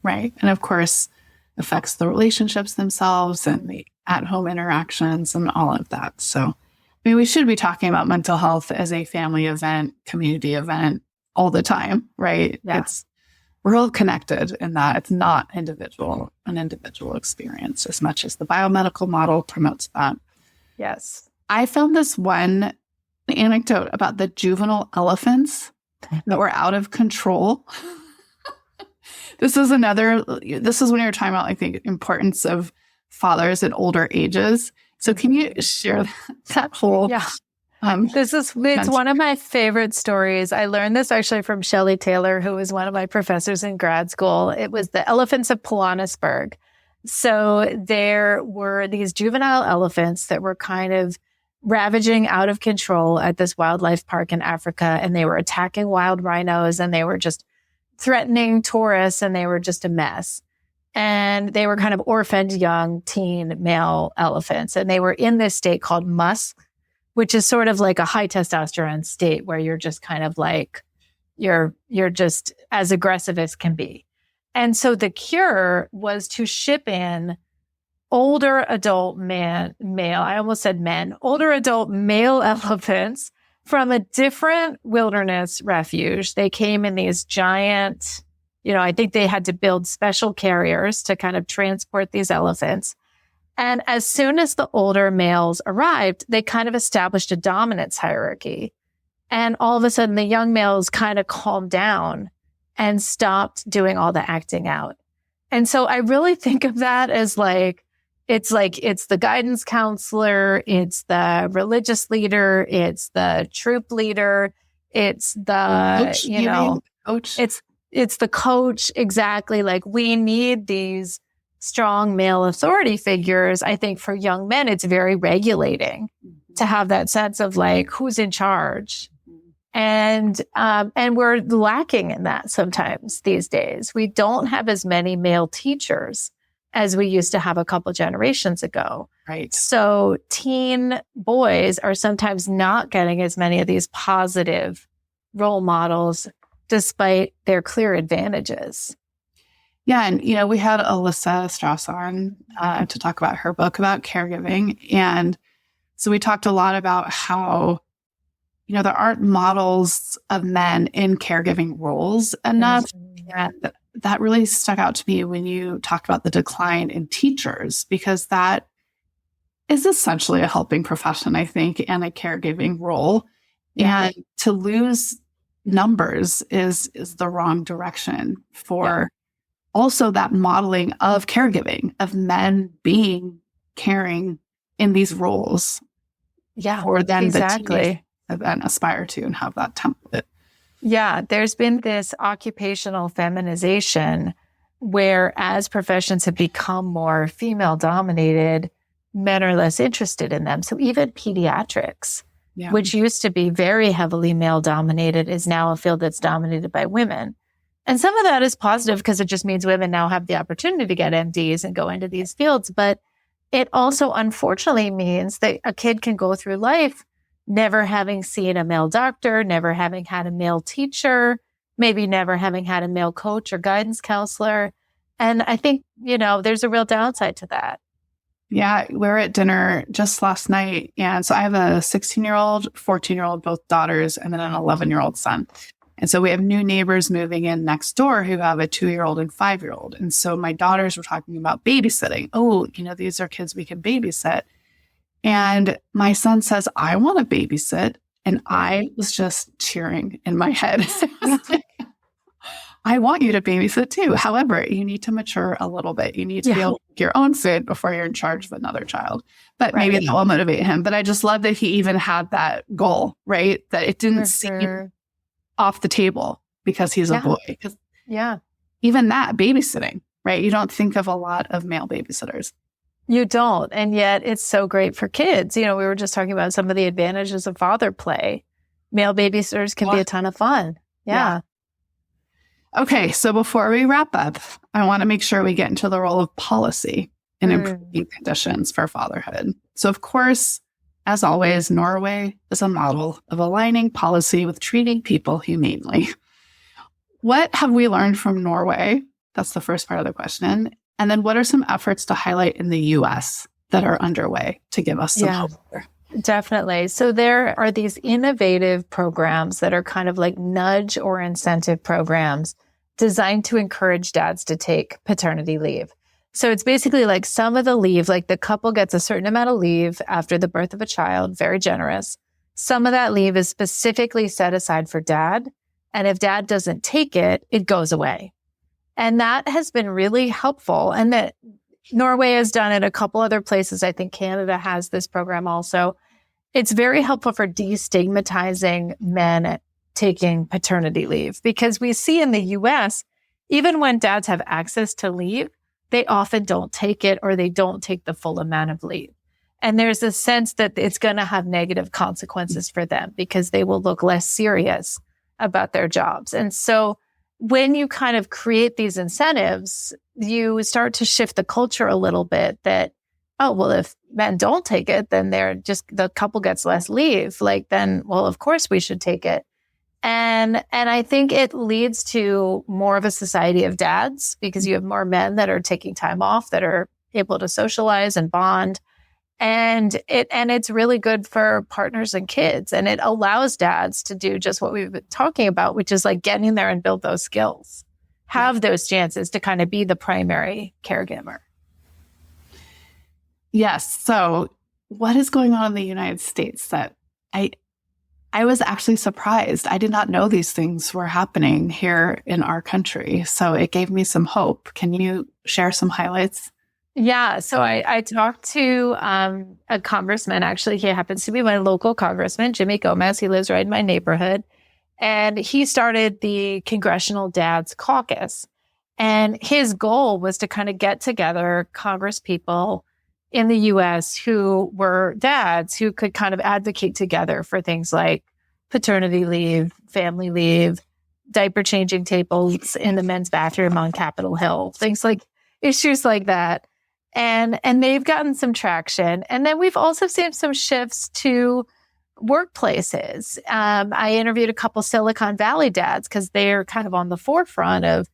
Right. And of course, affects the relationships themselves and the at-home interactions and all of that. So, we should be talking about mental health as a family event, community event all the time, right? Yeah. We're all connected in that it's not an individual experience as much as the biomedical model promotes that. Yes. I found this one anecdote about the juvenile elephants that were out of control. This is when you were talking about, I think, importance of fathers at older ages. So can you share that whole? Yeah. It's one of my favorite stories. I learned this actually from Shelley Taylor, who was one of my professors in grad school. It was the elephants of Pilanesberg. So there were these juvenile elephants that were kind of ravaging out of control at this wildlife park in Africa. And they were attacking wild rhinos, and they were just threatening tourists, and they were just a mess. And they were kind of orphaned young teen male elephants. And they were in this state called musk, which is sort of like a high testosterone state where you're just kind of like, you're just as aggressive as can be. And so the cure was to ship in older adult older adult male elephants from a different wilderness refuge. They came in these giant, I think they had to build special carriers to kind of transport these elephants. And as soon as the older males arrived, they kind of established a dominance hierarchy. And all of a sudden, the young males kind of calmed down and stopped doing all the acting out. And so I really think of that as it's the guidance counselor, it's the religious leader, it's the troop leader, it's the, coach. It's the coach. Exactly. Like, we need these strong male authority figures. I think for young men, it's very regulating to have that sense of like, who's in charge. And we're lacking in that sometimes these days. We don't have as many male teachers as we used to have a couple generations ago. Right. So teen boys are sometimes not getting as many of these positive role models despite their clear advantages. Yeah. And, we had Alyssa Strauss on to talk about her book about caregiving. And so we talked a lot about how, there aren't models of men in caregiving roles enough. And that really stuck out to me when you talked about the decline in teachers, because that is essentially a helping profession, I think, and a caregiving role. Yeah. And to lose numbers is the wrong direction for also that modeling of caregiving, of men being caring in these roles. Yeah, for them exactly. To then aspire to and have that template. Yeah, there's been this occupational feminization where as professions have become more female dominated, men are less interested in them. So even pediatrics, which used to be very heavily male dominated, is now a field that's dominated by women. And some of that is positive because it just means women now have the opportunity to get MDs and go into these fields. But it also unfortunately means that a kid can go through life never having seen a male doctor, never having had a male teacher, maybe never having had a male coach or guidance counselor. And I think, there's a real downside to that. Yeah, we were at dinner just last night. And so I have a 16-year-old, 14-year-old, both daughters, and then an 11-year-old son. And so we have new neighbors moving in next door who have a 2-year-old and 5-year-old. And so my daughters were talking about babysitting. Oh, these are kids we can babysit. And my son says, I want to babysit. And I was just cheering in my head. I want you to babysit too. However, you need to mature a little bit. You need to be able to make your own food before you're in charge of another child. But maybe that will motivate him. But I just love that he even had that goal, right? That it didn't seem off the table because he's a boy. Because even that, babysitting, right? You don't think of a lot of male babysitters. You don't. And yet it's so great for kids. We were just talking about some of the advantages of father play. Male babysitters can be a ton of fun. Yeah. Okay. So before we wrap up, I want to make sure we get into the role of policy in improving conditions for fatherhood. So of course, as always, Norway is a model of aligning policy with treating people humanely. What have we learned from Norway? That's the first part of the question. And then what are some efforts to highlight in the U.S. that are underway to give us some hope there? Definitely. So there are these innovative programs that are kind of like nudge or incentive programs designed to encourage dads to take paternity leave. So it's basically like some of the leave, like the couple gets a certain amount of leave after the birth of a child, very generous. Some of that leave is specifically set aside for dad. And if dad doesn't take it, it goes away. And that has been really helpful. And that Norway has done it a couple other places. I think Canada has this program also. It's very helpful for destigmatizing men taking paternity leave, because we see in the US, even when dads have access to leave, they often don't take it, or they don't take the full amount of leave. And there's a sense that it's going to have negative consequences for them because they will look less serious about their jobs. And so when you kind of create these incentives, you start to shift the culture a little bit that, oh, well, if men don't take it, then the couple gets less leave. Then, well, of course we should take it. And I think it leads to more of a society of dads because you have more men that are taking time off, that are able to socialize and bond. And it's really good for partners and kids. And it allows dads to do just what we've been talking about, which is like getting in there and build those skills, have those chances to kind of be the primary caregiver. Yes. So what is going on in the United States that I was actually surprised. I did not know these things were happening here in our country. So it gave me some hope. Can you share some highlights? Yeah. So I talked to a congressman. Actually, he happens to be my local congressman, Jimmy Gomez. He lives right in my neighborhood. And he started the Congressional Dads Caucus. And his goal was to kind of get together Congress people in the U.S. who were dads who could kind of advocate together for things like paternity leave, family leave, diaper changing tables in the men's bathroom on Capitol Hill, things like issues like that. And they've gotten some traction. And then we've also seen some shifts to workplaces. I interviewed a couple Silicon Valley dads because they're kind of on the forefront of,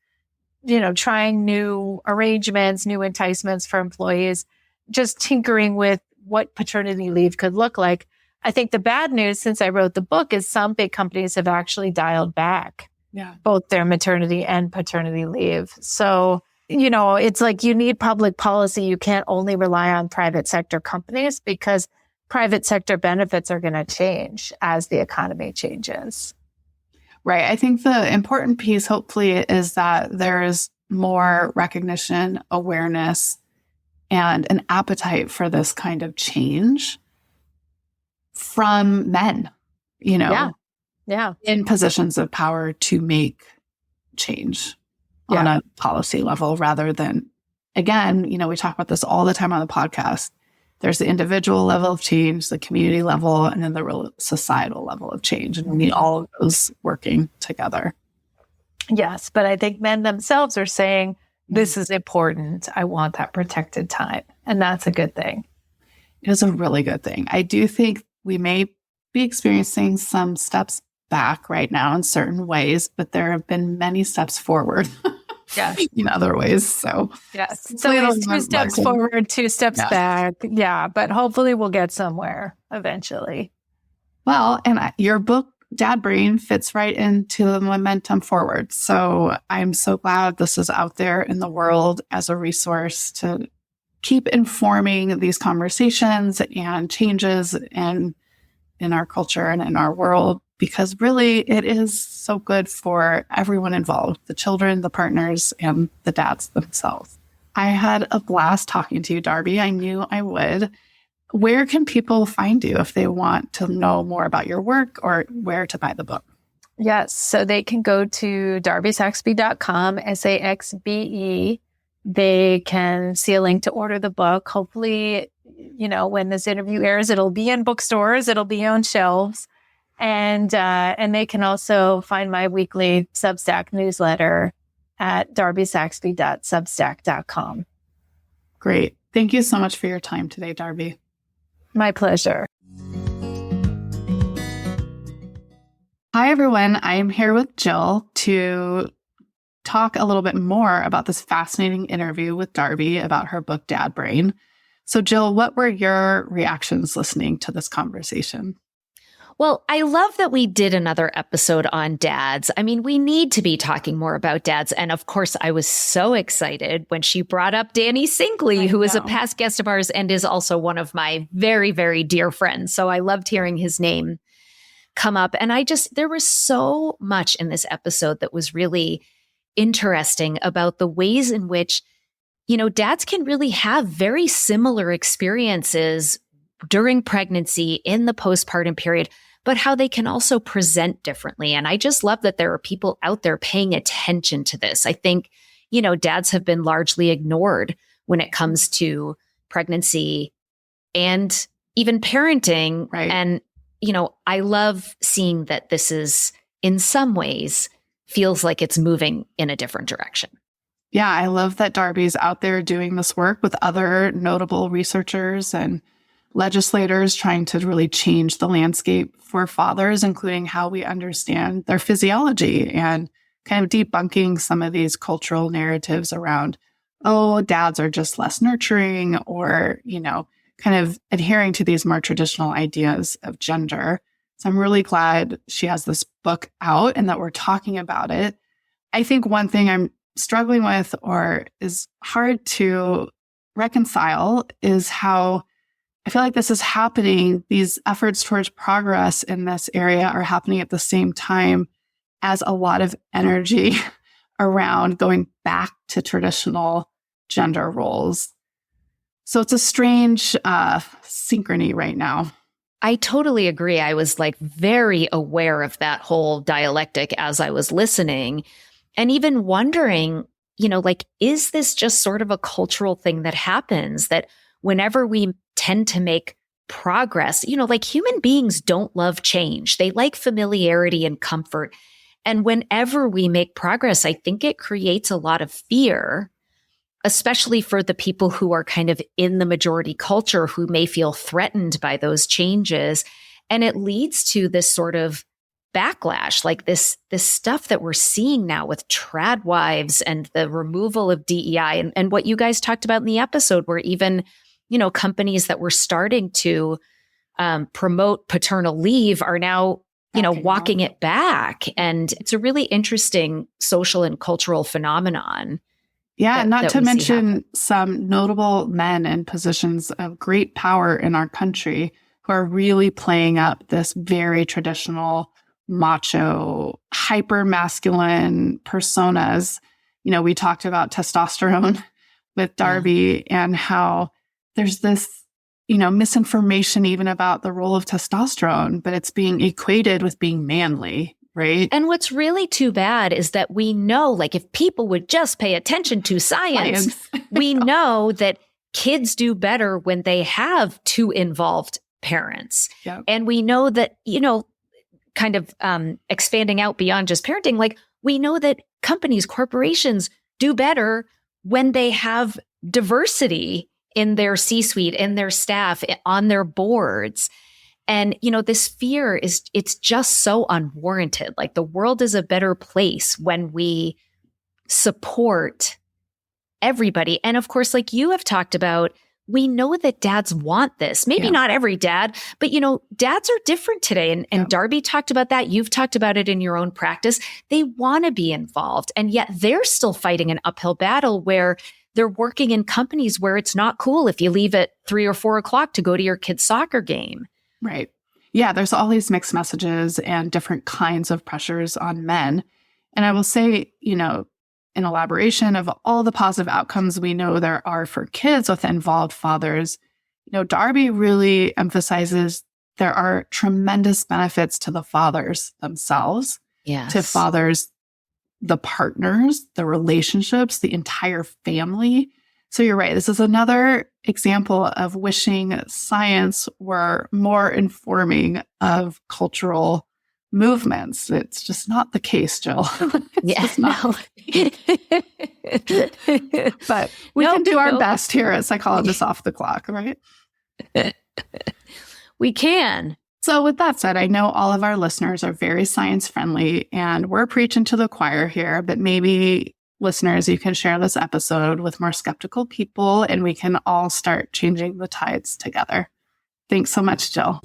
trying new arrangements, new enticements for employees, just tinkering with what paternity leave could look like. I think the bad news since I wrote the book is some big companies have actually dialed back both their maternity and paternity leave. So, it's like you need public policy. You can't only rely on private sector companies because private sector benefits are going to change as the economy changes. Right. I think the important piece, hopefully, is that there's more recognition, awareness, and an appetite for this kind of change from men, in positions of power to make change on a policy level rather than, again, we talk about this all the time on the podcast. There's the individual level of change, the community level, and then the real societal level of change. And we need all of those working together. Yes, but I think men themselves are saying, this is important. I want that protected time. And that's a good thing. It is a really good thing. I do think we may be experiencing some steps back right now in certain ways, but there have been many steps forward in other ways. So, yes. So it's 2 steps forward, 2 steps back. Yeah. But hopefully we'll get somewhere eventually. Well, and your book, Dad Brain, fits right into the momentum forward. So I'm so glad this is out there in the world as a resource to keep informing these conversations and changes in our culture and in our world, because really it is so good for everyone involved, the children, the partners, and the dads themselves. I had a blast talking to you, Darby. I knew I would. Where can people find you if they want to know more about your work or where to buy the book? Yes. So they can go to darbysaxbe.com, SAXBE. They can see a link to order the book. Hopefully, when this interview airs, it'll be in bookstores, it'll be on shelves. And they can also find my weekly Substack newsletter at darbysaxbe.substack.com. Great. Thank you so much for your time today, Darby. My pleasure. Hi, everyone. I'm here with Jill to talk a little bit more about this fascinating interview with Darby about her book, Dad Brain. So, Jill, what were your reactions listening to this conversation? Well, I love that we did another episode on dads. I mean, we need to be talking more about dads. And of course, I was so excited when she brought up Danny Sinkley, who is a past guest of ours and is also one of my very, very dear friends. So I loved hearing his name come up. And there was so much in this episode that was really interesting about the ways in which, dads can really have very similar experiences during pregnancy, in the postpartum period, but how they can also present differently. And I just love that there are people out there paying attention to this. I think, dads have been largely ignored when it comes to pregnancy and even parenting. Right. And, I love seeing that this is, in some ways, feels like it's moving in a different direction. Yeah, I love that Darby's out there doing this work with other notable researchers and legislators trying to really change the landscape for fathers, including how we understand their physiology and kind of debunking some of these cultural narratives around, dads are just less nurturing or, kind of adhering to these more traditional ideas of gender. So I'm really glad she has this book out and that we're talking about it. I think one thing I'm struggling with or is hard to reconcile is how I feel like this is happening. These efforts towards progress in this area are happening at the same time as a lot of energy around going back to traditional gender roles. So it's a strange synchrony right now. I totally agree. I was like very aware of that whole dialectic as I was listening and even wondering, like, is this just sort of a cultural thing that happens that whenever we tend to make progress, like human beings don't love change. They like familiarity and comfort. And whenever we make progress, I think it creates a lot of fear, especially for the people who are kind of in the majority culture who may feel threatened by those changes. And it leads to this sort of backlash, like this stuff that we're seeing now with trad wives and the removal of DEI and what you guys talked about in the episode, where even, companies that were starting to promote paternal leave are now, walking it back. And it's a really interesting social and cultural phenomenon. Yeah, not to mention some notable men in positions of great power in our country who are really playing up this very traditional, macho, hyper-masculine personas. We talked about testosterone with Darby and how there's this, misinformation even about the role of testosterone, but it's being equated with being manly. Right. And what's really too bad is that we know, like, if people would just pay attention to science. We know that kids do better when they have two involved parents. Yep. And we know that, kind of expanding out beyond just parenting, like we know that companies, corporations do better when they have diversity in their C-suite, in their staff, on their boards. And, this fear it's just so unwarranted. Like the world is a better place when we support everybody. And of course, like you have talked about, we know that dads want this. Maybe not every dad, but, dads are different today. And Darby talked about that. You've talked about it in your own practice. They want to be involved. And yet they're still fighting an uphill battle where they're working in companies where it's not cool if you leave at 3 or 4 o'clock to go to your kid's soccer game. Right. Yeah, there's all these mixed messages and different kinds of pressures on men. And I will say, in elaboration of all the positive outcomes we know there are for kids with involved fathers, Darby really emphasizes there are tremendous benefits to the fathers themselves, to fathers, the partners, the relationships, the entire family. So you're right. This is another example of wishing science were more informing of cultural movements. It's just not the case, Jill. It's not. But we can do our best here at Psychologists Off the Clock, right? We can. So with that said, I know all of our listeners are very science-friendly, and we're preaching to the choir here, but maybe listeners, you can share this episode with more skeptical people and we can all start changing the tides together. Thanks so much, Jill.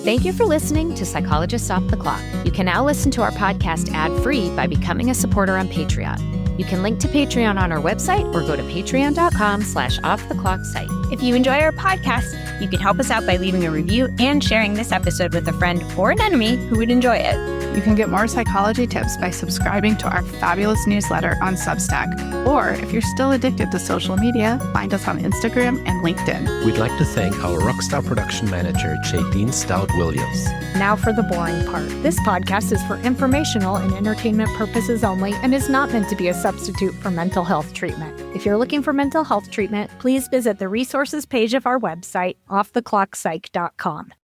Thank you for listening to Psychologists Off the Clock. You can now listen to our podcast ad-free by becoming a supporter on Patreon. You can link to Patreon on our website or go to patreon.com/offtheclocksite. If you enjoy our podcast, you can help us out by leaving a review and sharing this episode with a friend or an enemy who would enjoy it. You can get more psychology tips by subscribing to our fabulous newsletter on Substack. Or if you're still addicted to social media, find us on Instagram and LinkedIn. We'd like to thank our rockstar production manager, Jadine Stout-Williams. Now for the boring part. This podcast is for informational and entertainment purposes only and is not meant to be a substitute for mental health treatment. If you're looking for mental health treatment, please visit the resources page of our website, offtheclockpsych.com.